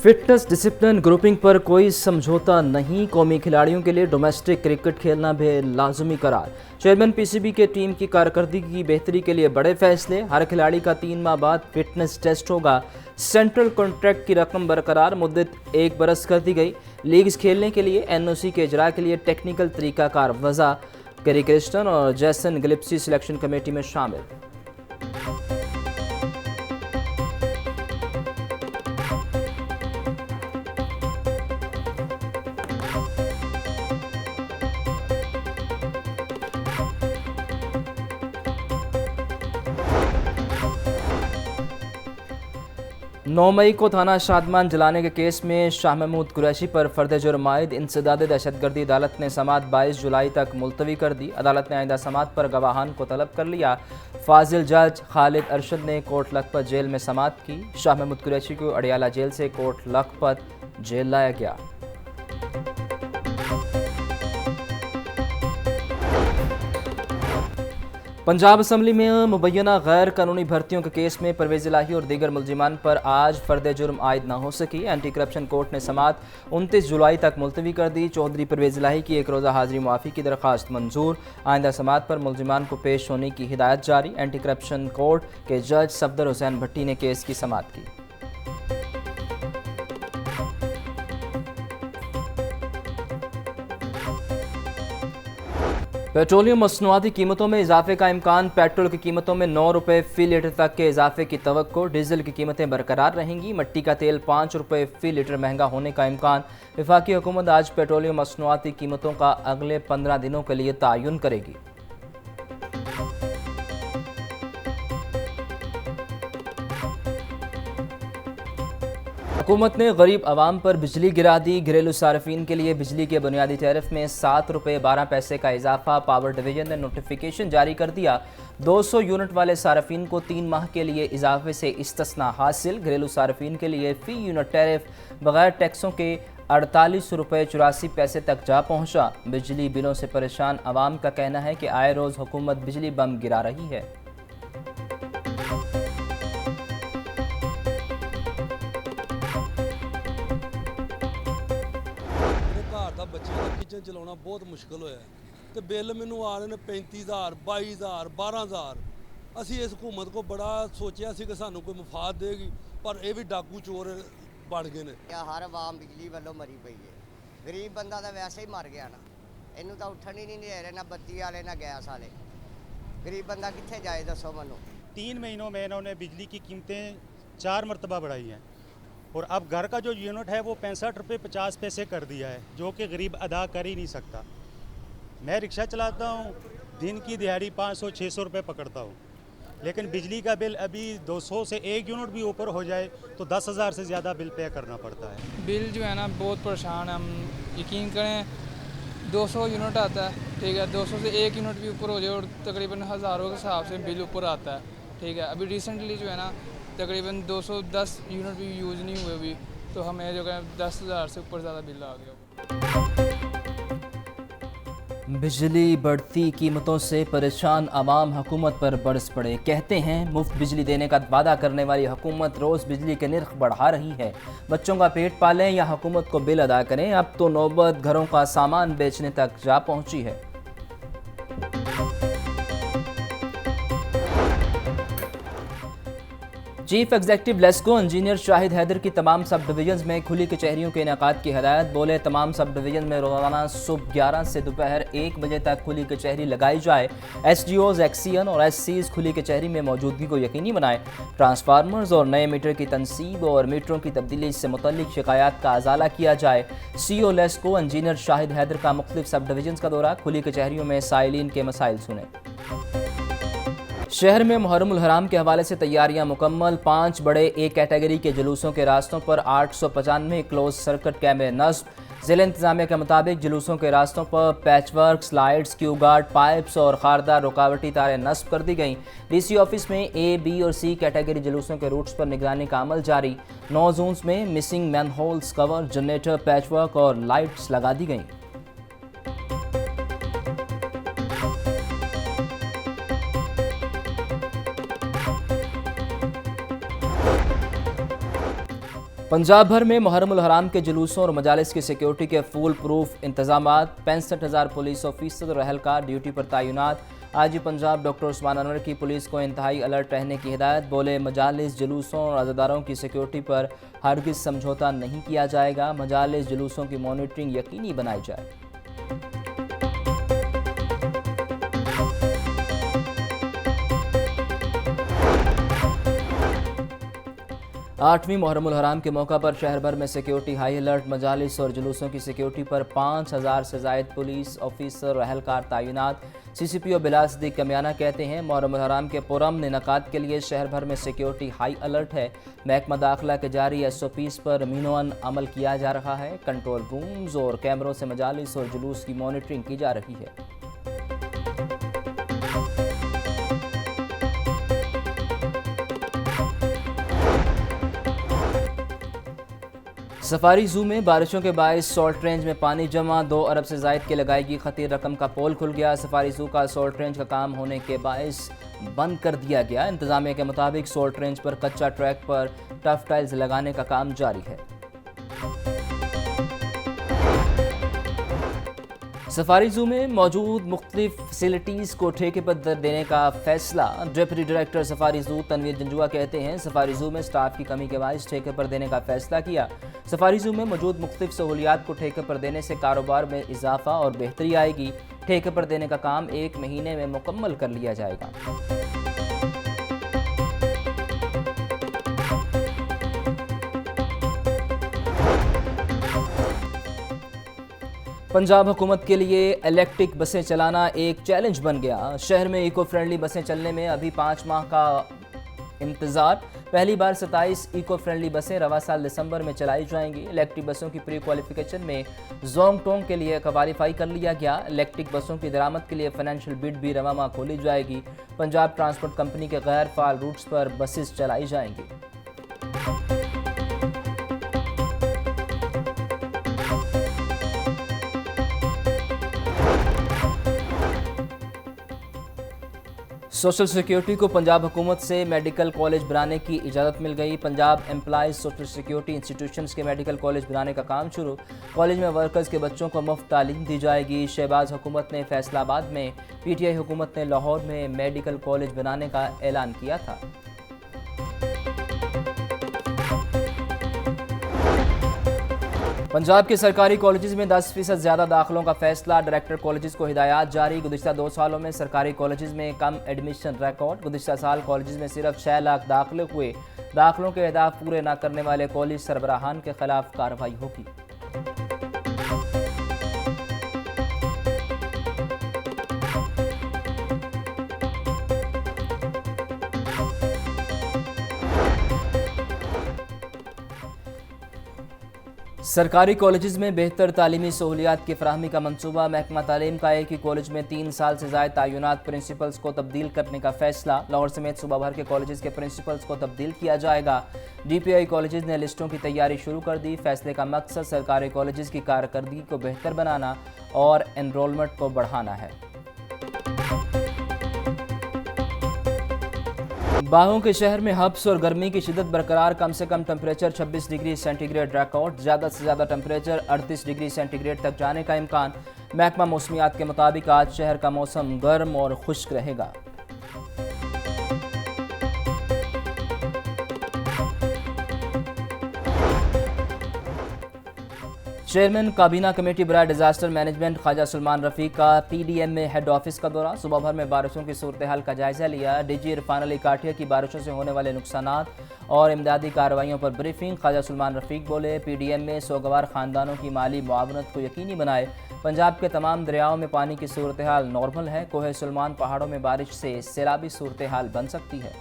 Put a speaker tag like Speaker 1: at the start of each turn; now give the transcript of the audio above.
Speaker 1: Fitness discipline grouping पर कोई समझौता नहीं, कौमी खिलाड़ियों के लिए डोमेस्टिक क्रिकेट खेलना भी लाजमी करार। चेयरमैन पीसीबी के टीम की कारकर्दगी की बेहतरी के लिए बड़े फैसले। हर खिलाड़ी का 3 माह बाद फिटनेस टेस्ट होगा। सेंट्रल कॉन्ट्रैक्ट की रकम बरकरार, मुद्दत 1 बरस कर दी गई। लीग्स खेलने के लिए एनओसी के इजरा के लिए टेक्निकल तरीकाकार वज़ा। कैरी क्रिस्टन और जैसन गिलिप्सी सिलेक्शन कमेटी में शामिल। नौ मई को थाना शादमान जलाने के केस में शाह महमूद कुरैशी पर फर्द जुर्म आयद इंसदाद दहशतगर्दी अदालत ने समात 22 जुलाई तक मुलतवी कर दी। अदालत ने आइंदा समात पर गवाहान को तलब कर लिया। फाजिल जज खालिद अरशद ने कोट लखपत जेल में समात की। शाह महमूद कुरैशी को अडियाला जेल से कोट लखपत जेल लाया गया। पंजाब असम्बली में मुबैना गैर कानूनी भर्तियों के केस में परवेज़ इलाही और दीगर मुलजिमान पर आज फर्द जुर्म आयद न हो सकी। एंटी करप्शन कोर्ट ने समात 29 जुलाई तक मुलतवी कर दी। चौधरी परवेज़ इलाही की 1 रोज़ा हाजिरी मुआफ़ी की दरख्वास्त मंजूर। आइंदा समात पर मुलजिमान को पेश होने की हिदायत जारी। एंटी करप्शन कोर्ट के जज सफदर हुसैन भट्टी ने केस की समात की। पेट्रोलियम मसनूआती कीमतों में इजाफे का इम्कान। पेट्रोल की कीमतों में 9 रुपये फ़ी लीटर तक के इजाफे की तवक्को। डीजल की कीमतें बरकरार रहेंगी। मट्टी का तेल 5 रुपये फ़ी लीटर महंगा होने का इम्कान। वफाकी हुकूमत आज पेट्रोलियम मसनूआती कीमतों का अगले 15 दिनों के लिए तयन करेगी। हुकूमत ने गरीब आवाम पर बिजली गिरा दी। घरेलू सार्फिन के लिए बिजली के बुनियादी टैरिफ में 7 रुपये 12 पैसे का इजाफा। पावर डिवीजन ने नोटिफिकेशन जारी कर दिया। 200 यूनिट वाले सार्फिन को 3 माह के लिए इजाफे से इस्तिस्ना हासिल। घरेलू सार्फिन के लिए फ़ी यूनिट टैरिफ बगैर टैक्सों के 48 रुपये 84 पैसे तक जा पहुँचा। बिजली बिलों से परेशान आवाम का कहना है कि आए रोज़ हुकूमत बिजली बम गिरा रही है।
Speaker 2: बच्चे का किचन चलाना बहुत मुश्किल होया तो बिल मैनू आ रहे हैं 35,000 22,000 12,000। असी इस हुकूमत को बड़ा सोचा कि सानू कोई मुफाद देगी, पर यह भी डाकू चोर बन गए ने।
Speaker 3: हर आवाम बिजली वालों मरी पई है। गरीब बंदा तो वैसे ही मर गया ना, इनू तो उठन ही नहीं दे रहे, ना बत्ती वाले ना गैस वाले। गरीब बंदा कित्थे जाए दसो मनु।
Speaker 4: 3 महीनों में इन्होंने बिजली की कीमतें 4 मरतबा बढ़ाई हैं और अब घर का जो यूनिट है वो 65 रुपये 50 पैसे कर दिया है, जो कि गरीब अदा कर ही नहीं सकता। मैं रिक्शा चलाता हूँ, दिन की दिहाड़ी 500-600 रुपये पकड़ता हूँ, लेकिन बिजली का बिल अभी 200 से 1 यूनिट भी ऊपर हो जाए तो 10,000 से ज़्यादा बिल पे करना पड़ता है।
Speaker 5: बिल जो है ना बहुत परेशान है। हम यकीन करें 200 यूनिट आता है, ठीक है, 200 से 1 यूनिट भी ऊपर हो जाए और तकरीबन हज़ारों के हिसाब से बिल ऊपर आता है, ठीक है। अभी रिसेंटली जो है ना तकरीबन 210 यूनिट भी यूज़ नहीं हुए अभी, तो हमें जो है 10,000 से ऊपर ज़्यादा बिल आ गया।
Speaker 1: बिजली बढ़ती कीमतों से परेशान आवाम हुकूमत पर बरस पड़े। कहते हैं मुफ्त बिजली देने का वादा करने वाली हुकूमत रोज़ बिजली के निर्ख बढ़ा रही है। बच्चों का पेट पालें या हुकूमत को बिल अदा करें, अब तो नौबत घरों का सामान बेचने तक जा पहुंची है। Chief executive LESCO engineer Shahid Haider की तमाम सब डिवीजन में खुली कचहरियों के इनेकाद की हदायत। बोले तमाम सब डिवीजन में रोजाना सुबह 11 से दोपहर 1 बजे तक खुली कचहरी लगाई जाए। SDOs, एक्सीएन और SCs खुली कचहरी में मौजूदगी को यकीनी बनाएं। ट्रांसफार्मर्स और नए मीटर की तनसीब और मीटरों की तब्दीली से मुतल्लिक शिकायत का अजाला किया जाए। CO लेस्को इंजीनियर शाहिद हैदर का मुख्तलिफ सब डिवीजन का दौरा। खुली कचहरियों में साइलिन के मसाइल सुने। शहर में मुहर्रम उल हराम के हवाले से तैयारियां मुकम्मल। 5 बड़े A कैटेगरी के जुलूसों के रास्तों पर 895 क्लोज सर्किट कैमरे नस्ब। ज़िला इंतजामिया के मुताबिक जुलूसों के रास्तों पर patchwork, slides, Q guard, pipes और खारदार रुकावटी तारें नस्ब कर दी गईं। DC ऑफिस में A, B और C कैटेगरी जुलूसों के रूट्स पर निगरानी का अमल जारी। 9 जोन्स में missing manholes, cover, generator, patchwork और लाइट्स लगा दी गईं। पंजाब भर में मुहर्रम उल हराम के जुलूसों और मजालिस की सिक्योरिटी के फुल प्रूफ इंतजाम। 65,000 पुलिस ऑफिसर और अहलकार ड्यूटी पर तैनात। आईजी पंजाब डॉक्टर उस्मान अनवर की पुलिस को इंतहाई अलर्ट रहने की हिदायत। बोले, मजालिस जुलूसों और अज़ादारों की सिक्योरिटी पर हरगिज़ समझौता नहीं किया जाएगा। मजालिस जुलूसों की मॉनिटरिंग यकीनी बनाई जाए। 8वीं मुहर्रम उल हराम के मौका पर शहर भर में सिक्योरिटी हाई अलर्ट। मजालिस और जुलूसों की सिक्योरिटी पर 5,000 से ज़ायद पुलिस ऑफिसर और अहलकार तैनात। CCPO बिलाल सिद्दीक कमियाना कहते हैं, मुहर्रम उल हराम के पुरअमन इनेकाद के लिए शहर भर में सिक्योरिटी हाई अलर्ट है। महकमा दाखिला के जारी SOPs पर मीनोन अमल किया जा रहा है। कंट्रोल रूम्स और कैमरों से मजालिस और जुलूस की मॉनिटरिंग की जा रही है। सफारी जू में बारिशों के बायस सॉल्ट रेंज में पानी जमा। 2 अरब से ज़ायद की लगाई खतीर रकम का पोल खुल गया। सफारी जू का सॉल्ट रेंज का काम होने के बायस बंद कर दिया गया। इंतजामिया के मुताबिक सॉल्ट रेंज पर कच्चा ट्रैक पर टफ टाइल्स लगाने का काम जारी है। सफारी जू में मौजूद मुख्तलिफ फैसिलिटीज़ को ठेके पर देने का फैसला। डिप्टी डायरेक्टर सफारी जू तनवीर जंजुआ कहते हैं, सफारी जू में स्टाफ की कमी के बायस ठेके पर देने का फैसला किया। सफारी जू में मौजूद मुख्तलिफ सहूलियात को ठेके पर देने से कारोबार में इजाफा और बेहतरी आएगी। ठेके पर देने का काम 1 महीने में मुकम्मल कर लिया जाएगा। पंजाब हुकूमत के लिए इलेक्ट्रिक बसें चलाना एक चैलेंज बन गया। शहर में इको फ्रेंडली बसें चलने में अभी 5 माह का इंतज़ार। पहली बार 27 इको फ्रेंडली बसें रवा साल दिसंबर में चलाई जाएंगी। इलेक्ट्रिक बसों की प्री क्वालिफिकेशन में जोंग टोंग के लिए क्वालिफाई कर लिया गया। इलेक्ट्रिक बसों की दरामद के लिए फाइनेंशियल बिड भी रवा माह खोली जाएगी। पंजाब ट्रांसपोर्ट कंपनी के गैर फाल रूट्स पर बसेस चलाई जाएंगी। सोशल सिक्योरिटी को पंजाब हुकूमत से मेडिकल कॉलेज बनाने की इजाज़त मिल गई। Punjab employees social security institutions के मेडिकल कॉलेज बनाने का काम शुरू। कॉलेज में वर्कर्स के बच्चों को मुफ्त तालीम दी जाएगी। शहबाज हुकूमत ने फैसलाबाद में, PTI हुकूमत ने लाहौर में मेडिकल कॉलेज बनाने का ऐलान किया था। पंजाब के सरकारी कॉलेजेस में 10% ज़्यादा दाखिलों का फैसला। डायरेक्टर कॉलेजेस को हिदायत जारी। गुज़िश्ता 2 सालों में सरकारी कॉलेजेस में कम एडमिशन रिकॉर्ड। गुज़िश्ता साल कॉलेजेस में सिर्फ 6 लाख दाखिले हुए। दाखिलों के अहदाफ पूरे न करने वाले कॉलेज सरबराहान के खिलाफ कार्रवाई होगी। सरकारी कॉलेजेस में बेहतर तालीमी सहूलियात की फराहमी का मंसूबा। महकमा तालीम का है कि कॉलेज में 3 साल से ज़ायद तैनात प्रिंसिपल्स को तब्दील करने का फैसला। लाहौर समेत सूबा भर के कॉलेजेस के प्रिंसिपल्स को तब्दील किया जाएगा। DPI कॉलेजेस ने लिस्टों की तैयारी शुरू कर दी। फैसले का मकसद सरकारी कॉलेजेस की कारकर्दगी को बेहतर बनाना और एनरोलमेंट को बढ़ाना है। बाहों के शहर में हब्स और गर्मी की शिद्दत बरकरार। कम से कम टेम्परेचर 26 डिग्री सेंटीग्रेड रिकॉर्ड। ज़्यादा से ज़्यादा टेम्परेचर 38 डिग्री सेंटीग्रेड तक जाने का इम्कान। महकमा मौसमियात के मुताबिक आज शहर का मौसम गर्म और खुश्क रहेगा। चेयरमैन काबीना कमेटी बराए डिजास्टर मैनेजमेंट ख्वाजा सलमान रफ़ीक का PDM में हेड ऑफिस का दौरा। सुबह भर में बारिशों की सूरत हाल का जायजा लिया। DG इरफान अली काठिया की बारिशों से होने वाले नुकसानात और इमदादी कार्रवाइयों पर ब्रीफिंग। ख्वाजा सलमान रफ़ीक बोले, PDM में सोगवार ख़ानदानों की माली मुआवनत को यकीनी बनाए। पंजाब के तमाम दरियाओं में पानी की सूरत हाल नॉर्मल है। कोहे सुलमान पहाड़ों में बारिश से सैलाबी सूरत हाल बन सकती है।